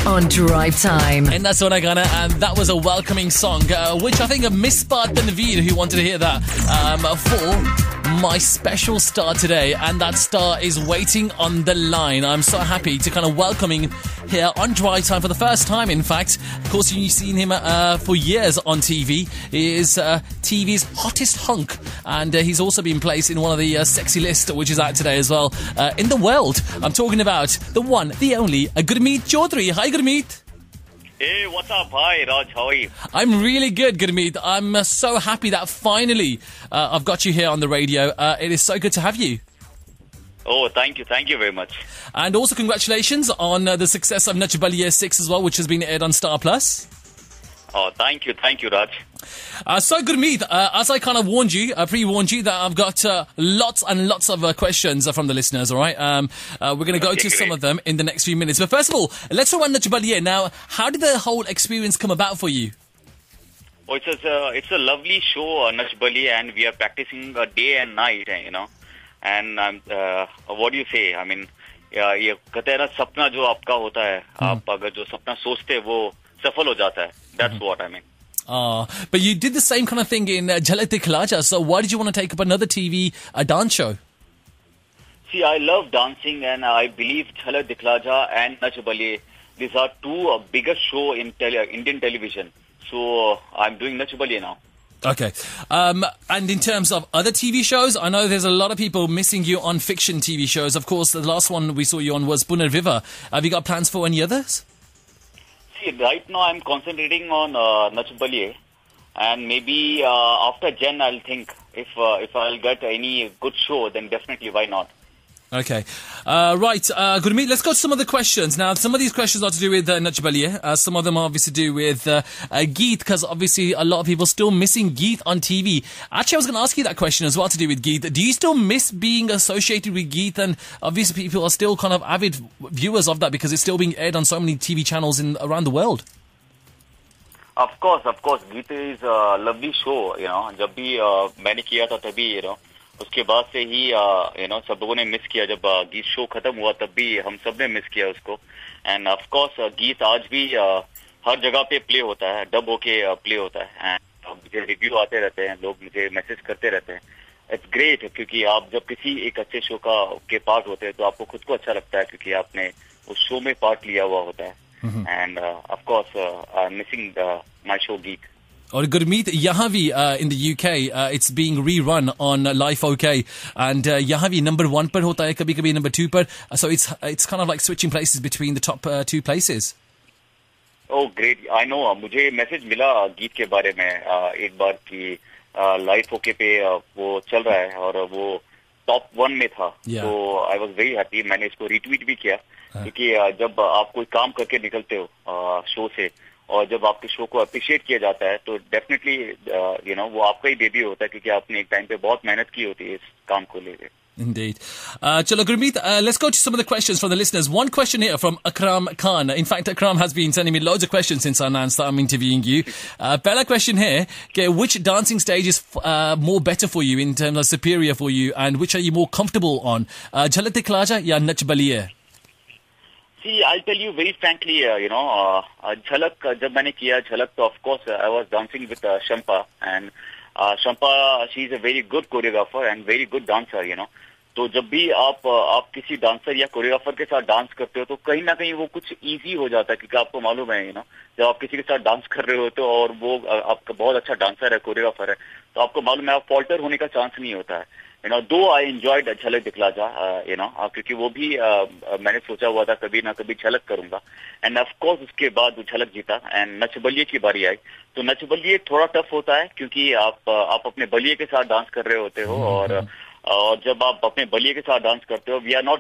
on Drive Time. And that's what I got, and that was a welcoming song, which I think a Miss Part Naveed who wanted to hear that for my special star today, and that star is waiting on the line. I'm so happy to kind of welcome him here on Drive Time for the first time, in fact. Of course, you've seen him for years on TV. He is TV's hottest hunk, and he's also been placed in one of the sexy lists, which is out today as well, in the world. I'm talking about the one, the only, Gurmeet Chaudhary. Hi, Gurmeet. Hey, what's up? Hi, Raj. How are you? I'm really good, Gurmeet. I'm so happy that finally I've got you here on the radio. It is so good to have you. Oh, thank you. Thank you very much. And also congratulations on the success of Nach Baliye 6 as well, which has been aired on Star Plus. Oh, thank you. Thank you, Raj. So, Gurmeet, as I kind of warned you, pre-warned you, that I've got lots and lots of questions from the listeners, all right? We're going to go to some of them in the next few minutes. But first of all, let's talk about Nach Baliye. Now, how did the whole experience come about for you? Oh, it's a lovely show, Nach Baliye, and we are practicing day and night, you know. And what do you say? I mean, ये कहते हैं ना, सपना जो आपका होता है, आप अगर जो सपना सोचते हैं वो सफल हो जाता है. That's what I mean. But you did the same kind of thing in Jhalak Dikhla Ja. So why did you want to take up another TV dance show? See, I love dancing, and I believe Jhalak Dikhla Ja and Nach Baliye, these are two biggest show in Indian television. So I'm doing Nach Baliye now. Okay. And in terms of other TV shows, I know there's a lot of people missing you on fiction TV shows. Of course, the last one we saw you on was Punarviva. Have you got plans for any others? See, right now I'm concentrating on Nach Baliye, and maybe after Jan I'll think if I'll get any good show, then definitely why not. Okay. Right, Gurmeet, let's go to some of the questions. Now, some of these questions are to do with Nach Baliye. Some of them are obviously to do with Geet, because obviously a lot of people still missing Geet on TV. Actually, I was going to ask you that question as well to do with Geet. Do you still miss being associated with Geet? And obviously people are still kind of avid viewers of that because it's still being aired on so many TV channels around the world. Of course. Geet is a lovely show, you know. जब भी मैंने किया था तभी, you know. उसके बाद से ही सब लोगों ने मिस किया. जब गीत शो खत्म हुआ तब भी हम सब ने मिस किया उसको. एंड ऑफ कोर्स गीत आज भी हर जगह पे प्ले होता है, डब होके प्ले होता है. एंड मुझे रिव्यू आते रहते हैं, लोग मुझे मैसेज करते रहते हैं. इट्स ग्रेट, क्योंकि आप जब किसी एक अच्छे शो के पार्ट होते हैं तो आपको खुद को अच्छा लगता है, क्योंकि आपने उस शो में पार्ट लिया हुआ होता है. End of course I am missing my show गीत. Or Gurmeet, यहाँ भी in the UK, it's being rerun on Life OK, and यहाँ भी number 1 पर होता है, कभी-कभी number 2 पर. So it's kind of like switching places between the top 2 places. Oh, great! I know. मुझे मैसेज मिला गीत के बारे में एक बार कि Life OK पे वो चल रहा है और वो top 1 में था. So I was very happy. मैंने इसको retweet भी किया, क्योंकि जब आप कोई काम करके निकलते हो शो से, और जब आपके शो को अप्रिशिएट किया जाता है, तो डेफिनेटली वो आपका ही बेबी होता है, क्योंकि आपने एक टाइम पे बहुत मेहनत की होती है इस काम को लेकर. Indeed. Chalo Gurmeet, let's go to some of the questions from the listeners. One question here from Akram Khan. In fact, Akram has been sending me loads of questions since I announced that I'm interviewing you. Pehla question here, which dancing stage is more better for you, in terms of superior for you, and which are you more comfortable on? Jhalak Dikhla Ja ya Nach Baliye? See, I'll tell you very frankly, Jhalak, जब मैंने किया Jhalak, तो of course I was dancing with Shampa, and Shampa, she's a very good choreographer and very good dancer, you know. तो जब भी आप किसी dancer या कोरियोग्राफर के साथ डांस करते हो, तो कहीं ना कहीं वो कुछ इजी हो जाता है, क्योंकि आपको मालूम है, जब आप किसी के साथ डांस कर रहे होते हो और वो आपका बहुत अच्छा डांसर है, कोरियोग्राफर है, तो आपको मालूम है आप फॉल्टर होने का चांस नहीं होता है. दो I enjoyed Jhalak Dikhla Ja, क्योंकि वो भी मैंने सोचा हुआ था कभी ना कभी झलक करूंगा. एंड ऑफ कोर्स उसके बाद वो झलक जीता, एंड Nach Baliye की बारी आई. तो Nach Baliye थोड़ा टफ होता है, क्योंकि आप अपने बलिए के साथ डांस कर रहे होते हो, और जब आप अपने बलिए के साथ डांस करते हो, वी आर नॉट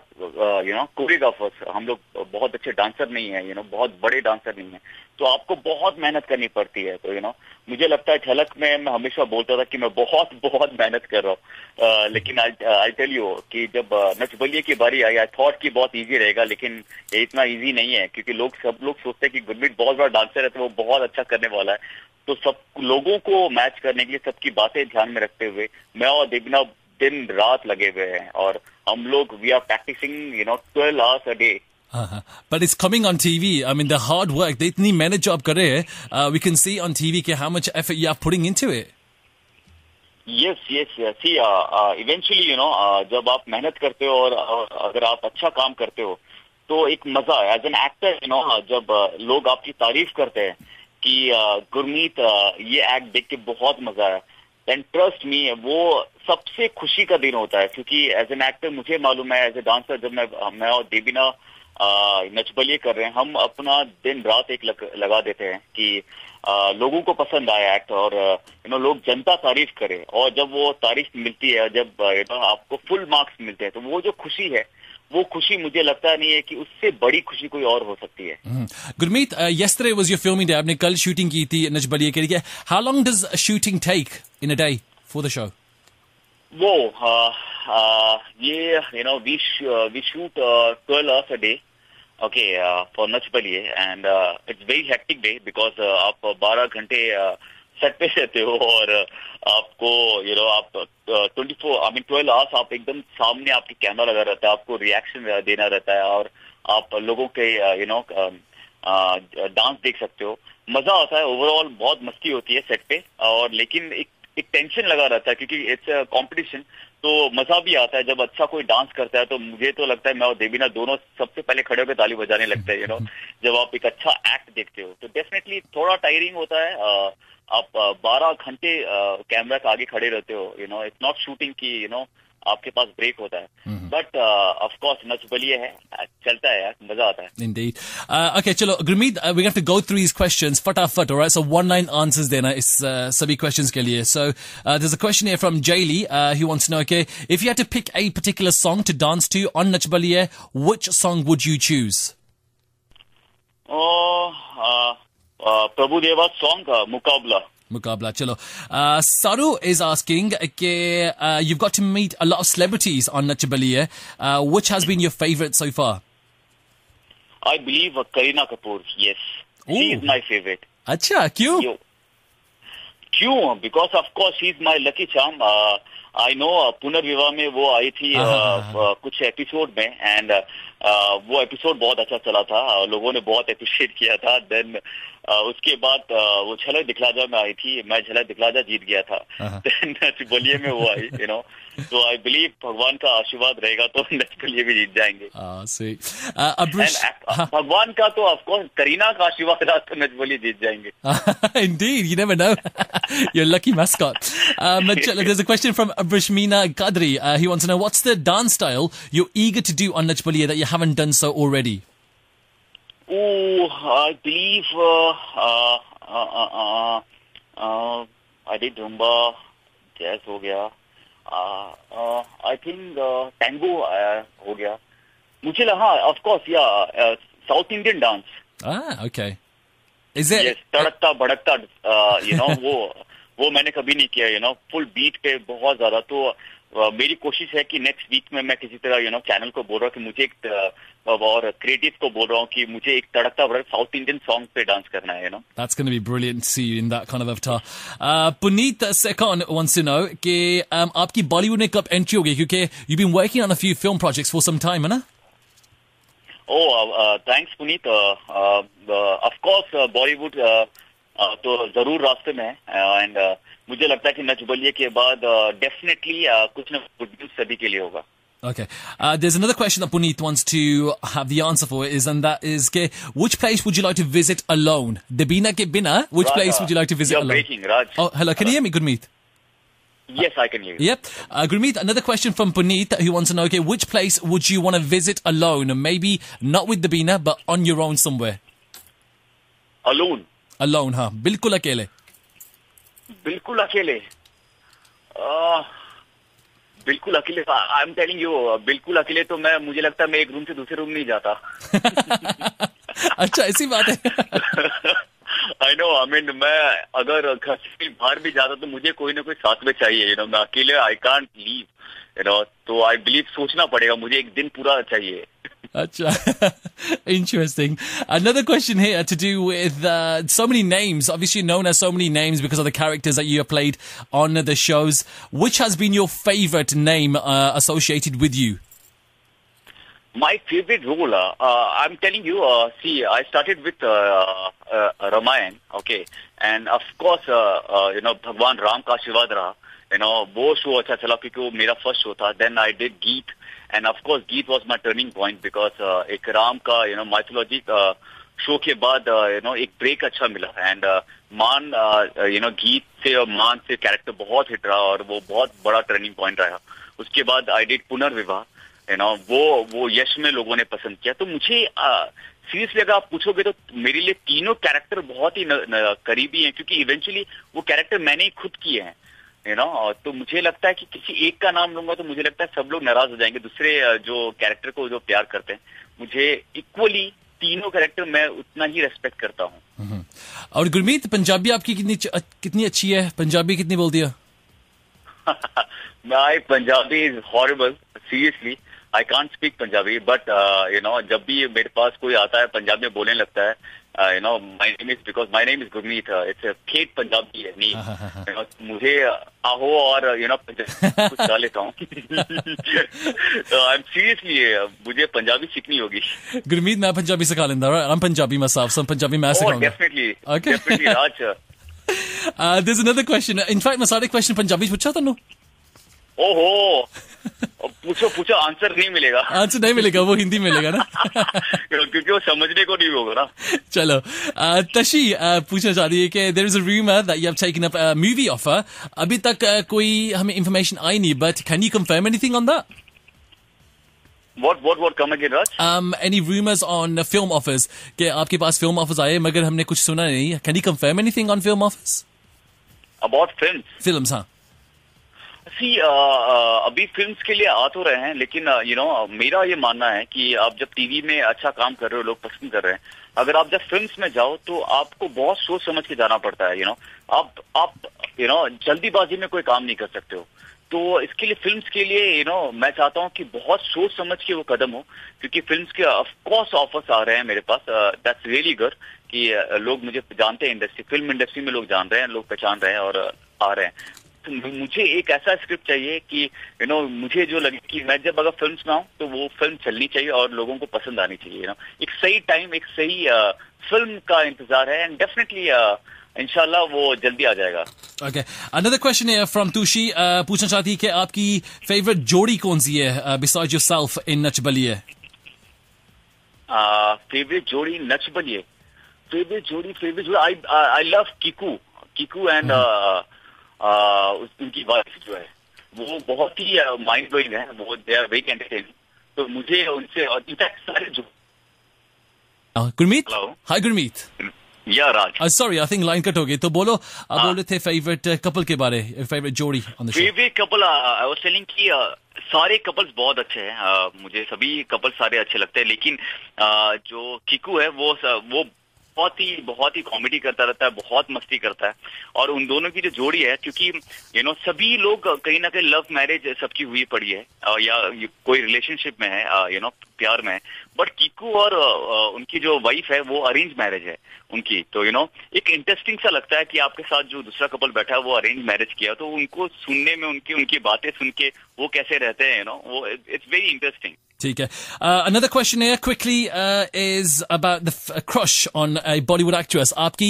कोरियोग्राफर्स, हम लोग बहुत अच्छे डांसर नहीं है, बहुत बड़े डांसर नहीं है, तो आपको बहुत मेहनत करनी पड़ती है. तो मुझे लगता है झलक में मैं हमेशा बोलता था कि मैं बहुत बहुत मेहनत कर रहा हूँ, लेकिन आई टेल यू कि जब Nach Baliye की बारी आई, आई थॉट कि बहुत इजी रहेगा, लेकिन ये इतना इजी नहीं है, क्योंकि सब लोग सोचते हैं कि गुरमीत बहुत बड़ा डांसर है तो वो बहुत अच्छा करने वाला है. तो सब लोगों को मैच करने के लिए सबकी बातें ध्यान में रखते हुए मैं और देवना दिन रात लगे हुए हैं, और हम लोग we are practicing 12 hours a day But it's coming on TV. I mean, the hard work. they itni मेहनत job कर रहे हैं. We can see on TV कि how much effort you are putting into it. Yes. See, eventually, जब आप मेहनत करते हो और अगर आप अच्छा काम करते हो, तो एक मजा है. एज एन एक्टर, जब लोग आपकी तारीफ करते हैं कि गुरमीत ये एक्ट देख के बहुत मजा आया, देन ट्रस्ट मी, वो सबसे खुशी का दिन होता है. क्योंकि एज एन एक्टर मुझे मालूम है, एज ए डांसर, जब मैं और देबीना नच बलिए कर रहे हैं, हम अपना दिन रात एक लगा देते हैं कि लोगों को पसंद आया एक्ट, और लोग जनता तारीफ करे. और जब वो तारीफ मिलती है, जब आपको फुल मार्क्स मिलते हैं, तो वो जो खुशी है, वो खुशी मुझे लगता नहीं है कि उससे बड़ी खुशी कोई और हो सकती है. Gurmeet, yesterday was your filming day. आपने कल शूटिंग की थी नच बलिए के लिए. How long does shooting take in a day for the show? वो ये we shoot 12 hours a day. Okay, for Nach Baliye, and it's very hectic day because आप 12 घंटे सेट पे रहते हो, और आपको आप 12 hours आप एकदम सामने आपकी कैमरा लगा रहता है, आपको रिएक्शन देना रहता है, और आप लोगों के डांस देख सकते हो. मजा आता है. ओवरऑल बहुत मस्ती होती है सेट पे, और लेकिन एक टेंशन लगा रहता है क्योंकि इट्स अ कॉम्पिटिशन. तो मजा भी आता है जब अच्छा कोई डांस करता है. तो मुझे तो लगता है मैं और देबीना दोनों सबसे पहले खड़े होकर ताली बजाने लगते हैं. जब आप एक अच्छा एक्ट देखते हो, तो डेफिनेटली थोड़ा टायरिंग होता है. आप 12 घंटे कैमरा के आगे खड़े रहते हो. इट्स नॉट शूटिंग की आपके पास ब्रेक होता है. But of course Nach Baliye है, चलता है यार, मजा आता है. Indeed. Okay, चलो Gurmeet, we have to go through these questions फटाफट, alright? So 1-line answers देना इस सभी questions के लिए. So there's a question here from Jaylee. He wants to know, okay, if you had to pick a particular song to dance to on Nach Baliye, which song would you choose? Prabhu Deva's song, Muqabla. Muqabla, chalo. Saru is asking, you've got to meet a lot of celebrities on Nach Baliye. Which has been your favorite so far? I believe Kareena Kapoor, yes. Ooh. She is my favorite. Acha, क्यों? क्यों? Because of course she is my lucky charm. I know पुनर्विवाह में वो आई थी कुछ episode में, and वो episode बहुत अच्छा चला था, लोगों ने बहुत अप्रिशिएट किया था. देन उसके बाद वो झलक दिखला जा में आई थी, मैं झलक दिखला जा जीत गया था. देन नच बलिए में वो आई, तो आई बिलीव भगवान का आशीर्वाद रहेगा तो नच बलिए भी जीत जाएंगे. भगवान का तो ऑफकोर्स करीना का आशीर्वाद रहा तो नच बलिए जीत जाएंगे. Indeed, you never know. You're a lucky mascot. There's a question from Brishmina Qadri. He wants to know, what's the dance style you're eager to do on Nach Baliye that you haven't done so already? I believe I did Zumba, jazz हो गया. I think tango हो गया. मुझे लगा, of course, yeah, South Indian dance. Okay. Is it? Yes, तड़कता भड़कता, वो मैंने कभी नहीं किया. फुल बीट पे बहुत ज्यादा. तो मेरी कोशिश है कि नेक्स्ट वीक में मैं किसी तरह चैनल को बोल रहा हूँ कि मुझे एक और क्रिएटिव को बोल रहा हूँ कि मुझे एक तड़कता भड़क साउथ इंडियन सॉन्ग पे डांस करना है. That's going to be brilliant to see you in that kind of avatar. Puneet Sekon wants to know कि आपकी बॉलीवुड में कब एंट्री होगी, क्योंकि you've been working on a few film projects for some time, है ना? Thanks Puneet. Of course Bollywood तो जरूर रास्ते में है, एंड मुझे लगता है कि नच बलिए के बाद डेफिनेटली कुछ न गुड न्यूज सभी के लिए होगा. Okay. There's another question that Puneet wants to have the answer for, and that is, which place would you like to visit alone? Debina ke bina, which place would you like to visit alone? You're breaking, Raj. Oh, hello. Can you hear me, Gurmeet? Yes, I can hear you. Yep. Gurmeet, another question from Puneet who wants to know, okay, which place would you want to visit alone? Maybe not with Debina, but on your own somewhere. Alone? Alone, हाँ. बिल्कुल अकेले. बिल्कुल अकेले. बिल्कुल अकेले. आई am telling you, बिल्कुल अकेले तो मुझे लगता है मैं एक रूम से दूसरे रूम नहीं जाता. अच्छा, ऐसी बात है. I know, I mean, मैं अगर घर से बाहर भी जाता तो मुझे कोई ना कोई साथ में चाहिए. मैं अकेले I can't leave. तो I believe सोचना पड़ेगा, मुझे एक दिन पूरा चाहिए. Achha. Interesting. Another question here to do with so many names, obviously known as so many names because of the characters that you have played on the shows. Which has been your favorite name associated with you? My favorite role, I'm telling you, see, I started with Ramayan, okay, and of course, भगवान राम का आशीर्वाद रहा, वो show अच्छा चला क्योंकि वो मेरा फर्स्ट शो था. Then I did गीत, and of course, गीत was my turning point because एक राम का, mythology शो के बाद, एक ब्रेक अच्छा मिला, and मान, गीत से और मान से कैरेक्टर बहुत हिट रहा और वो बहुत बड़ा टर्निंग पॉइंट रहा. उसके बाद I did पुनर्विवाह, वो यश में लोगों ने पसंद किया. तो मुझे सीरियसली अगर आप पूछोगे तो मेरे लिए तीनों कैरेक्टर बहुत ही करीबी हैं क्योंकि इवेंचुअली वो कैरेक्टर मैंने ही खुद किए हैं. तो मुझे लगता है कि किसी एक का नाम लूंगा तो मुझे लगता है सब लोग नाराज हो जाएंगे, दूसरे जो कैरेक्टर को जो प्यार करते हैं. मुझे इक्वली तीनों कैरेक्टर मैं उतना ही रेस्पेक्ट करता हूँ. और गुरमीत, पंजाबी आपकी कितनी अच्छी है? पंजाबी कितनी बोलती है? My Punjabi is horrible, seriously. I can't speak Punjabi, but जब भी मेरे पास कोई आता है पंजाबी में बोलने लगता है, my name is Gurmeet, it's a ठेठ पंजाबी है नहीं. मुझे आहो और कुछ डाल लेता हूँ. I'm seriously, मुझे पंजाबी सीखनी होगी. गुरमीत, मैं पंजाबी सिखा लेंदा. I'm Punjabi myself, so Punjabi मैं सिखाऊंगा. Definitely, Raj. There's another question. In fact, मैं सारे क्वेश्चन पंजाबी में पूछा था. ओहो, पूछो आंसर नहीं मिलेगा. आंसर नहीं मिलेगा, वो हिंदी मिलेगा ना. क्योंकि वो समझने को नहीं होगा ना. चलो, तशी पूछना चाह रही है कि there is a rumour that you have taken up a movie offer. अभी तक कोई हमें इंफॉर्मेशन आई नहीं, but can you confirm anything on that? What come again, Raj? Any rumors on film offers कि आपके पास film offers आए मगर हमने कुछ सुना नहीं. Can you confirm anything on film offers? About films? Films, हाँ. See, अभी फिल्म्स के लिए आ तो रहे हैं, लेकिन मेरा ये मानना है कि आप जब टीवी में अच्छा काम कर रहे हो, लोग पसंद कर रहे हैं, अगर आप जब फिल्म्स में जाओ तो आपको बहुत सोच समझ के जाना पड़ता है. आप जल्दीबाजी में कोई काम नहीं कर सकते हो. तो इसके लिए फिल्म्स के लिए मैं चाहता हूँ कि बहुत सोच समझ के वो कदम हो, क्योंकि फिल्म्स के ऑफ कोर्स ऑफर्स आ रहे हैं मेरे पास. दैट्स रियली गुड कि लोग मुझे जानते हैं, फिल्म इंडस्ट्री में लोग जान रहे हैं, लोग पहचान रहे हैं और आ रहे हैं. तो मुझे एक ऐसा स्क्रिप्ट चाहिए कि मुझे जो लगे कि मैं जब अगर फिल्म्स में आऊँ तो वो फिल्म चलनी चाहिए और लोगों को पसंद आनी चाहिए. एक सही टाइम, एक सही फिल्म का इंतजार है, एंड डेफिनेटली इंशाल्लाह वो जल्दी आ जाएगा. Okay. Another question here from Tushi. पूछना चाहती है कि आपकी फेवरेट जोड़ी कौन सी है besides yourself in Nach Baliye? Favourite जोड़ी नच बलिए. फेवरेट जोड़ी I love Kiku and उनकी वाइफ जो है वो बहुत ही माइंड ब्लोइंग है. वो दे आर वेरी एंटरटेनिंग. तो मुझे उनसे इनफैक्ट सारे जो Gurmeet, hi Gurmeet. Yeah Raj, sorry I think line cut हो गई. तो बोलो, आप बोल रहे थे फेवरेट कपल के बारे, फेवरेट जोड़ी on the show. Favourite couple I was telling कि सारे कपल्स बहुत अच्छे हैं. मुझे सभी कपल सारे अच्छे लगते हैं, लेकिन जो किकू है वो बहुत ही कॉमेडी करता रहता है, बहुत मस्ती करता है. और उन दोनों की जो जोड़ी है, क्योंकि सभी लोग कहीं ना कहीं लव मैरिज सबकी हुई पड़ी है या कोई रिलेशनशिप में है, प्यार में है. बट कीकू और उनकी जो वाइफ है वो अरेंज मैरिज है उनकी. तो एक इंटरेस्टिंग सा लगता है कि आपके साथ जो दूसरा कपल बैठा है वो अरेंज मैरिज किया, तो उनको सुनने में, उनकी बातें सुन के वो कैसे रहते हैं, वो इट्स वेरी इंटरेस्टिंग. ठीक है. Another question here quickly is about the crush on a Bollywood actress. आपकी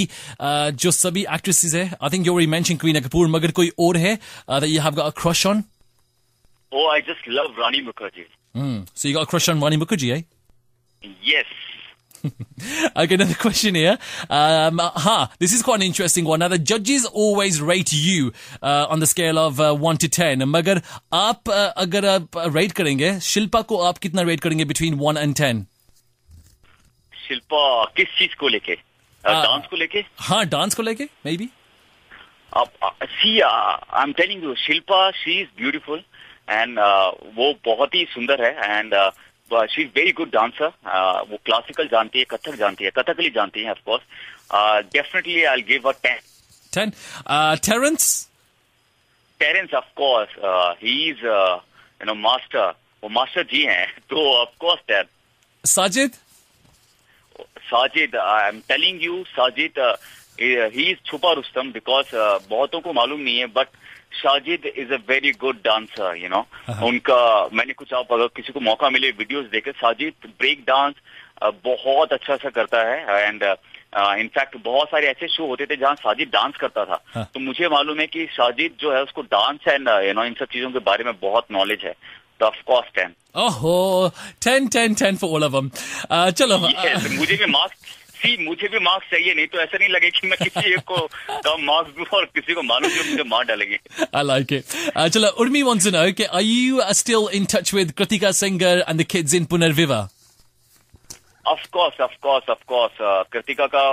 जो सभी actresses है, I think you already mentioned Kareena Kapoor, मगर कोई और है that you have got a crush on? Oh, I just love Rani Mukherjee. So you got a crush on Rani Mukherjee, eh? Yes. Okay, another question here. This is quite an interesting one. Now, the judges always rate you on the scale of 1 to 10. मगर आप अगर आप rate करेंगे, शिल्पा को आप कितना rate करेंगे between 1 and 10? Shilpa किस चीज को लेके? डांस को लेके? हाँ, डांस को लेके, maybe. See, I'm telling you, Shilpa, she is beautiful and वो बहुत ही सुंदर है, and she is very good dancer. वो क्लासिकल जानती है, कथक जानती है, कथकली जानती है, of course. Definitely I will give her 10. Terence of course, he is master. वो मास्टर जी हैं, तो of course that. Sajid, I am telling you, Sajid he is छुपा रुस्तम, बिकॉज बहुतों को मालूम नहीं है, but Shajid is a very good dancer, you know. उनका मैंने कुछ, आप अगर किसी को मौका मिले वीडियोस देखे, साजिद ब्रेक डांस बहुत अच्छा सा करता है. एंड इनफैक्ट बहुत सारे ऐसे शो होते थे जहां साजिद डांस करता था. तो मुझे मालूम है कि साजिद जो है उसको डांस एंड यू नो इन सब चीजों के बारे में बहुत नॉलेज है. तो of course 10. Oh, 10 for all of them. चलो. मुझे भी मार्क्स चाहिए, नहीं तो ऐसा नहीं लगे कि मैं किसी एक को कम मार्क्स दूं और किसी को मालूम जो मुझे मार डालेंगे. I like it. चलो, Urmi wants to know, okay, are you still in touch with Kritika Singer and the kids in Punarviva? Of course. Kritika का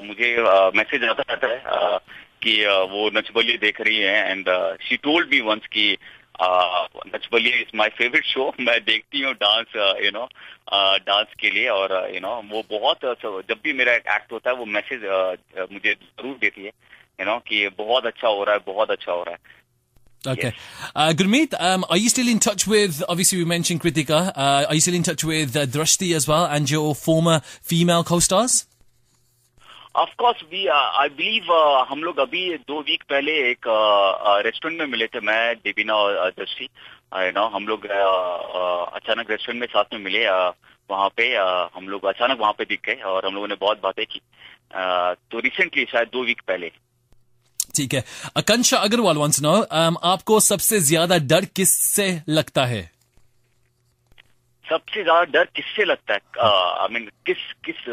मुझे मैसेज आता रहता है कि वो नच बलिए देख रही है. And she told me once कि Nach Baliye is my favourite show. मैं देखती हूँ डांस, यू नो, डांस के लिए. और यू नो वो बहुत, जब भी मेरा एक्ट होता है वो मैसेज मुझे जरूर देती है, यू नो, कि बहुत अच्छा हो रहा है. Okay. Gurmeet, are you still in touch with, obviously we mentioned Kritika, are you still in touch with Drashti as well and your former female co-stars? Of course, I believe हम लोग अभी 2 week पहले एक restaurant में मिले थे, मैं, देवीना और दृष्टि. यू नो हम लोग अचानक रेस्टोरेंट में साथ में मिले. वहाँ पे हम लोग अचानक वहाँ पे दिख गए और हम लोगों ने बहुत बातें की. तो रिसेंटली शायद 2 वीक पहले. ठीक है. आकांक्षा अग्रवाल wants to know, आपको सबसे ज्यादा डर किससे लगता है? सबसे ज्यादा डर किससे लगता है? आई मीन किस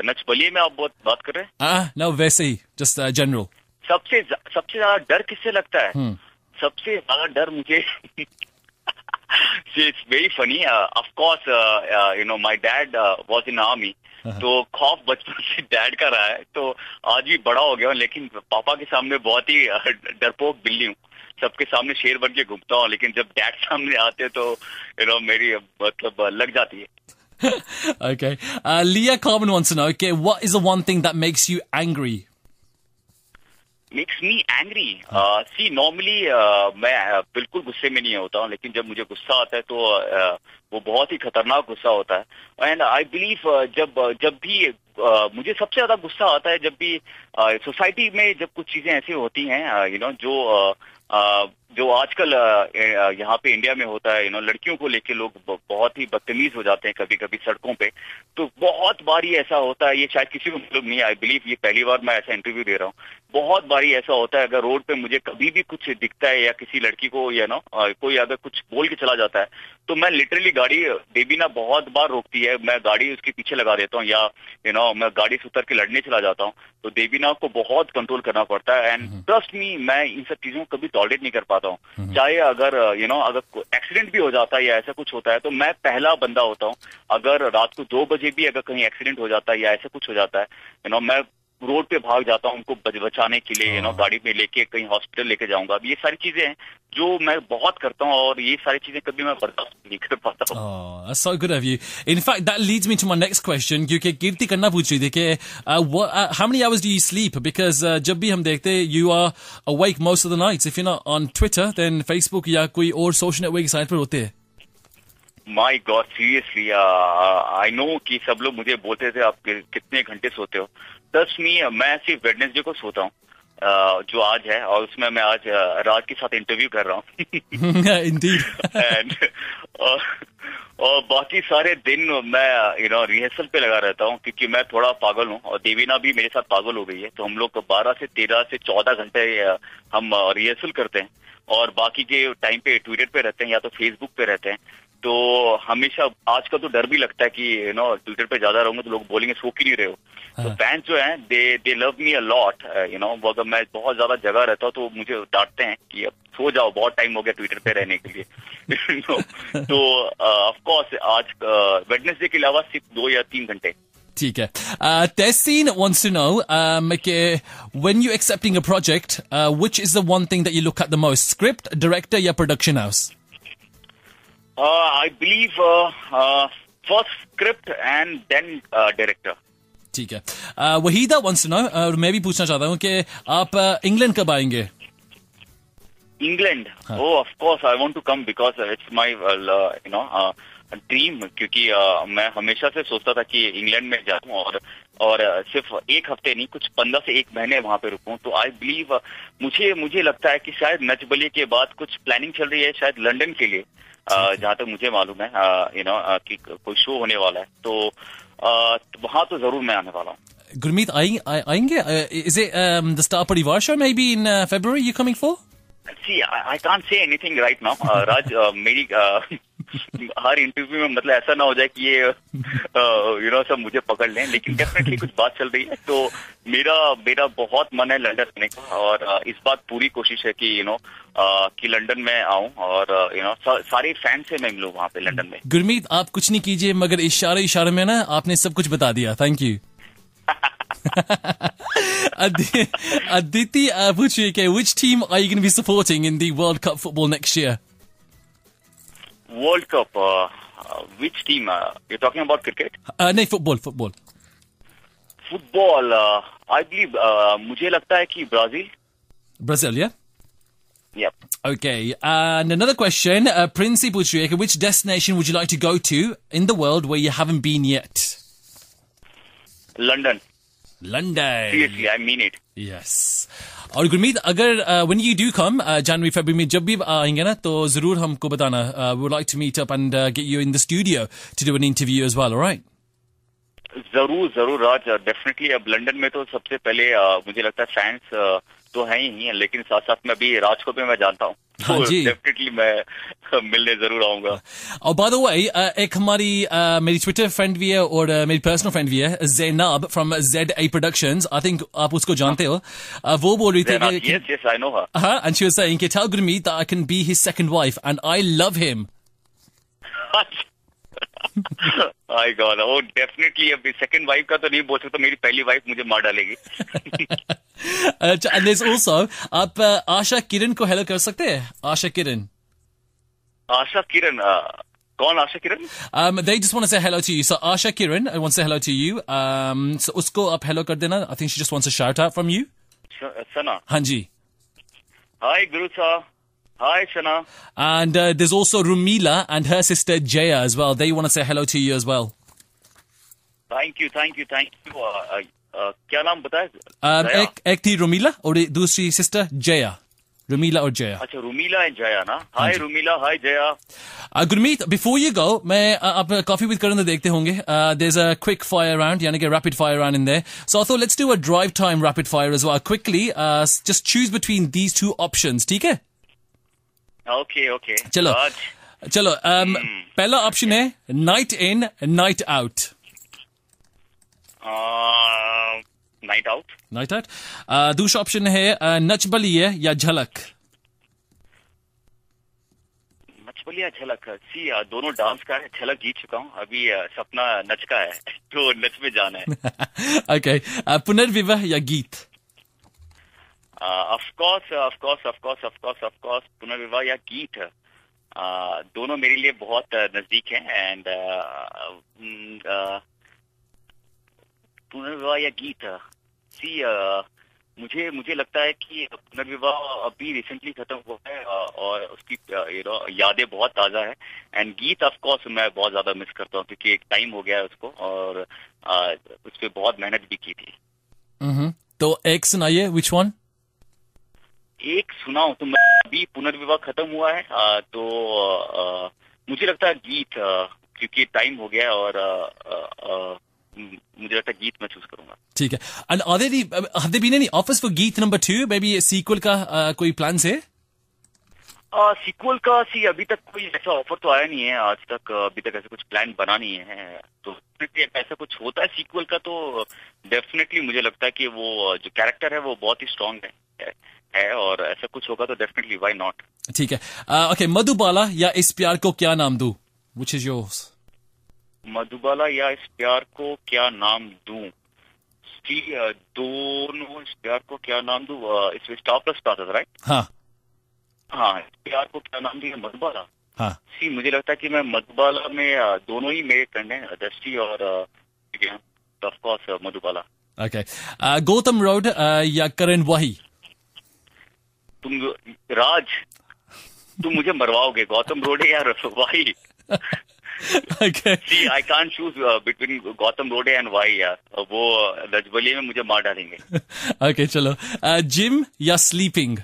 नच बलिए में आप बात कर रहे हैं? No, वैसे ही, just general. सबसे ज्यादा डर किससे लगता है? सबसे ज्यादा डर मुझे it's very funny. Of course, you know, my dad was in army. तो खौफ बचपन से डैड का रहा है. तो आज भी बड़ा हो गया हूँ, लेकिन पापा के सामने बहुत ही डरपोक बिल्ली हूँ. सबके सामने शेर बन के घूमता हूँ, लेकिन जब डैड सामने आते तो यू नो मेरी मतलब लग जाती है. Okay. Leah Carmen wants to know, okay, what is the one thing that makes you angry? Makes me angry. See, normally मैं बिल्कुल गुस्से में नहीं होता हूँ, लेकिन जब मुझे गुस्सा आता है तो वो बहुत ही खतरनाक गुस्सा होता है. एंड आई बिलीव जब भी मुझे सबसे ज्यादा गुस्सा आता है जब भी सोसाइटी में जब कुछ चीजें ऐसी होती हैं, यू नो, जो आजकल यहाँ पे इंडिया में होता है. यू नो लड़कियों को लेके लोग बहुत ही बदतमीज हो जाते हैं कभी कभी सड़कों पे. तो बहुत बार ही ऐसा होता है, ये शायद किसी को मालूम नहीं, आई बिलीव ये पहली बार मैं ऐसा इंटरव्यू दे रहा हूँ. बहुत बारी ऐसा होता है, अगर रोड पे मुझे कभी भी कुछ दिखता है या किसी लड़की को या नो कोई अगर कुछ बोल के चला जाता है, तो मैं लिटरली गाड़ी, देवीना बहुत बार रोकती है, मैं गाड़ी उसके पीछे लगा देता हूँ, या यू नो मैं गाड़ी से उतर के लड़ने चला जाता हूँ. तो देवीना को बहुत कंट्रोल करना पड़ता है. एंड ट्रस्ट मी, मैं इन सब चीजों को कभी टॉलरेट नहीं कर पाता हूँ. चाहे अगर यू नो अगर एक्सीडेंट भी हो जाता है या ऐसा कुछ होता है, तो मैं पहला बंदा होता हूँ. अगर रात को 2 बजे भी अगर कहीं एक्सीडेंट हो जाता है या ऐसा कुछ हो जाता है, यू नो मैं रोड पे भाग जाता हूँ उनको बचाने के लिए. यू नो गाड़ी में लेके कहीं हॉस्पिटल लेके जाऊंगा. अब ये सारी चीजें हैं जो मैं बहुत करता हूँ, और ये सारी चीजें कभी मैं बर्दाश्त नहीं कर पाता हूँ. Oh, that's so good of you. In fact, that leads me to my next question. क्योंकि कीर्ति करना पूछ रही थी कि how many hours do you sleep? Because जब भी हम देखते हैं, you are awake most of the nights. If you're not on Twitter, then Facebook या कोई और सोशल नेटवर्क साइट पर होते हैं. My God, seriously, I know कि सब लोग मुझे बोलते थे आप कितने घंटे सोते हो. Trust me, मैं सिर्फ वेडनेसडे को सोता हूँ, जो आज है, और उसमें मैं आज राज के साथ इंटरव्यू कर रहा हूँ. Indeed. और बाकी सारे दिन मैं यू नो रिहर्सल पे लगा रहता हूँ, क्योंकि मैं थोड़ा पागल हूँ और देवीना भी मेरे साथ पागल हो गई है. तो हम लोग 12 से 13 से 14 घंटे हम रिहर्सल करते हैं, और बाकी के टाइम पे ट्विटर पे रहते हैं या तो फेसबुक पे रहते हैं. तो हमेशा आजकल तो डर भी लगता है कि यू नो ट्विटर पे ज्यादा रहूंगा तो लोग बोलेंगे सो क्यों नहीं रहे हो. तो फैंस जो हैं दे love me a lot. You know अगर मैं बहुत ज्यादा जगह रहता हूँ तो मुझे डांटते हैं कि अब सो जाओ, बहुत टाइम हो गया ट्विटर पे रहने के लिए. तो ऑफ कोर्स आज वेडनेसडे के अलावा सिर्फ 2 या 3 घंटे. ठीक है. Tessin wants to know, when you're accepting a project, which is the one thing that you look at the most? Script, director, या production house? I believe first script and then director. ठीक है. Waheeda wants to know, और मैं भी पूछना चाहता हूँ कि आप इंग्लैंड कब आएंगे? England? Oh, of course, I want to come because it's my, you know, dream, क्योंकि मैं हमेशा से सोचता था कि इंग्लैंड में जाऊं और सिर्फ एक हफ्ते नहीं, कुछ 15 से 1 महीने वहां पे रुकूं। तो आई बिलीव, मुझे लगता है कि शायद नच बलिए के बाद कुछ प्लानिंग चल रही है शायद लंदन के लिए, जहां तक मुझे मालूम है, कि कोई शो होने वाला है। तो वहां तो जरूर मैं आने वाला हूँ। गुरमीत, आएंगे? Is it the Star Parivar show maybe in February you're coming for? See, I can't say anything right now. राज, मेरी हर इंटरव्यू में मतलब ऐसा ना हो जाए कि ये सब मुझे पकड़ लें, लेकिन डेफिनेटली कुछ बात चल रही है। तो मेरा बहुत मन है लंदन आने का, और इस बात पूरी कोशिश है कि कि लंदन में आऊं और सारे फैन से मैं मिलूं वहां पे लंदन में। गुरमीत, आप कुछ नहीं कीजिए, मगर इशारे में ना आपने सब कुछ बता दिया। Thank you. Aditi Puchike, which team are you going to be supporting in the World Cup football next year? World Cup, which team? You're talking about cricket? No, football. Football, I believe, मुझे लगता है कि Brazil, yeah? Yep. Okay, and another question, Princey Puchike, which destination would you like to go to in the world where you haven't been yet? London. Seriously, I mean it. Yes. और गुरमीत, अगर when you do come January, February में जब भी आएंगे ना, तो जरूर हमको बताना. We would like to meet up and get you in the studio to do an interview as well, all right? जरूर राज, डेफिनेटली। अब लंदन में तो सबसे पहले मुझे लगता है फैंस तो है ही, लेकिन साथ साथ में अभी राज को भी मैं जानता हूँ, हाँ जी, डेफिनेटली मैं मिलने जरूर आऊंगा। और बाय द वे, एक मेरी ट्विटर फ्रेंड भी है और मेरी पर्सनल फ्रेंड भी है, Zainab from ZA Productions, I think आप उसको जानते हो। वो बोल रही थी कि yes, I know her. and she was saying कि tell Gurmeet that I can be his second wife and I love him. My God, वो डेफिनेटली अभी सेकंड वाइफ का तो नहीं बोल सकता, मेरी पहली वाइफ मुझे मार डालेगी। And there's also, आप आशा किरण को हेलो कर सकते हैं? आशा किरण, कौन Asha Kiran? They just want to say hello to you. So Asha Kiran wants to say hello to you. So उसको आप हेलो कर देना. I think she just wants a shout out from you. सना, हाँ जी. Hi Guru sir. Hi Shana. And there's also Rumila and her sister Jaya as well. They want to say hello to you as well. Thank you. क्या नाम बताया? एक थी रुमीला और दूसरी sister Jaya. रुमीला और जया. अच्छा, रुमीला एंड जया ना. हाय रुमीला, हाय Jaya. Gurmeet, before you go, मैं आप Coffee with Karan देखते होंगे. There's a quick fire round, यानी कि rapid fire round in there. So I thought let's do a drive time rapid fire as well. Quickly, just choose between these two options. ठीक है? Okay. चलो. पहला option है night in, night out. Night out. दूसरा option है नच बलिए या झलक. नच बलिए झलक. दोनों डांस का है. झलक जीत चुका हूँ, अभी सपना नच का है, तो नच में जाना है. Okay. पुनर्विवाह या गीत. Of course, पुनर्विवाह या गीत. दोनों मेरे लिए बहुत नजदीक हैं, एंड पुनर्विवाह या गीत. मुझे लगता है कि पुनर्विवाह अभी रिसेंटली खत्म हुआ है और उसकी यादें बहुत ताजा है, एंड गीत ऑफ कोर्स मैं बहुत ज्यादा मिस करता हूँ, क्योंकि एक टाइम हो गया है उसको, और उस पर बहुत मेहनत भी की थी. तो एक सुनाइए, which one? एक सुनाऊं तो मैं अभी पुनर्विवाह खत्म हुआ है, तो मुझे लगता है गीत, क्योंकि टाइम हो गया और मुझे लगता है गीत मैं चूज करूंगा. ठीक है. And have there been any offers for गीत number 2? Maybe सीक्वल का कोई प्लान है? सीक्वल का अभी तक कोई ऐसा ऑफर तो आया नहीं है आज तक. अभी तक ऐसा कुछ प्लान बना नहीं है, तो ऐसा कुछ होता है सीक्वल का तो डेफिनेटली मुझे लगता है कि वो जो कैरेक्टर है वो बहुत ही स्ट्रांग है, और ऐसा कुछ होगा तो डेफिनेटली व्हाई नॉट. ठीक है. ओके, मधुबाला या इस प्यार को क्या नाम दूं? Which is yours? मधुबाला या इस प्यार को क्या नाम दूं? दोनों. इस प्यार को क्या नाम दूं? इसमें स्टार प्लस स्टार था, राइट? हाँ. इस प्यार को क्या नाम दिया? मधुबाला. हाँ. मुझे लगता है कि मैं मधुबाला में दोनों ही मेरे फ्रेंड हैं, दृष्टि और of course Madhubala. Okay. Gautam road या करण वाही? तुम मुझे मरवाओगे. गौतम रोड या वाही? Okay. See, I can't choose between Gautam Rode and why. वो लजबली में मुझे मार डालेंगे. Okay, चलो. Gym या sleeping?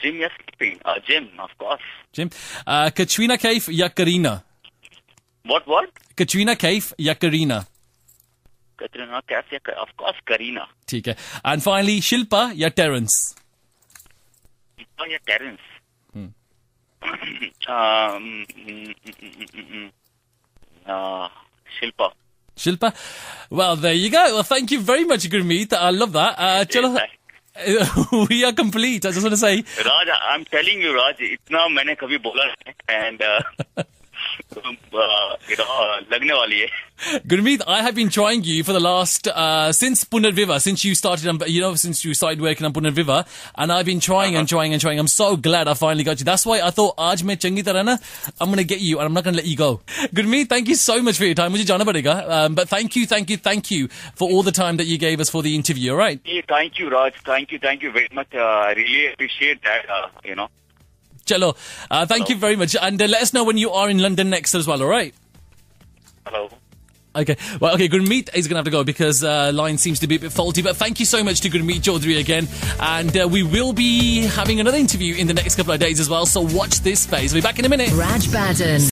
Gym या sleeping? Gym, of course. Gym. Katrina Kaif या Karina? What? Katrina Kaif या Karina? Katrina Kaif या of course Karina. ठीक है. And finally, Shilpa या Terence? Shilpa या Terence? Shilpa. Shilpa? Well, there you go. Well, thank you very much, Gurmeet. I love that. Chalo, we are complete. I just want to say... Raj, I'm telling you, Raj, itna मैंने कभी बोला नहीं. And... लगने वाली है. Gurmeet, I have been trying you for the last since Punarviva, since you started, since you started working on Punarviva, and I've been trying and trying and trying. I'm so glad I finally got you. That's why I thought, आज मैं चंगी तरह ना, I'm gonna get you, and I'm not gonna let you go. Gurmeet, thank you so much for your time. मुझे जाना पड़ेगा, but thank you for all the time that you gave us for the interview. All right. Yeah, thank you, Raj. Thank you very much. I really appreciate that. Chalo, thank you very much, and let us know when you are in London next as well. All right. Hello. Okay, well, okay, Gurmeet is going to have to go because line seems to be a bit faulty, but thank you so much to Gurmeet Chaudhary again, and we will be having another interview in the next couple of days as well, so watch this space. We'll be back in a minute. Raj Baden.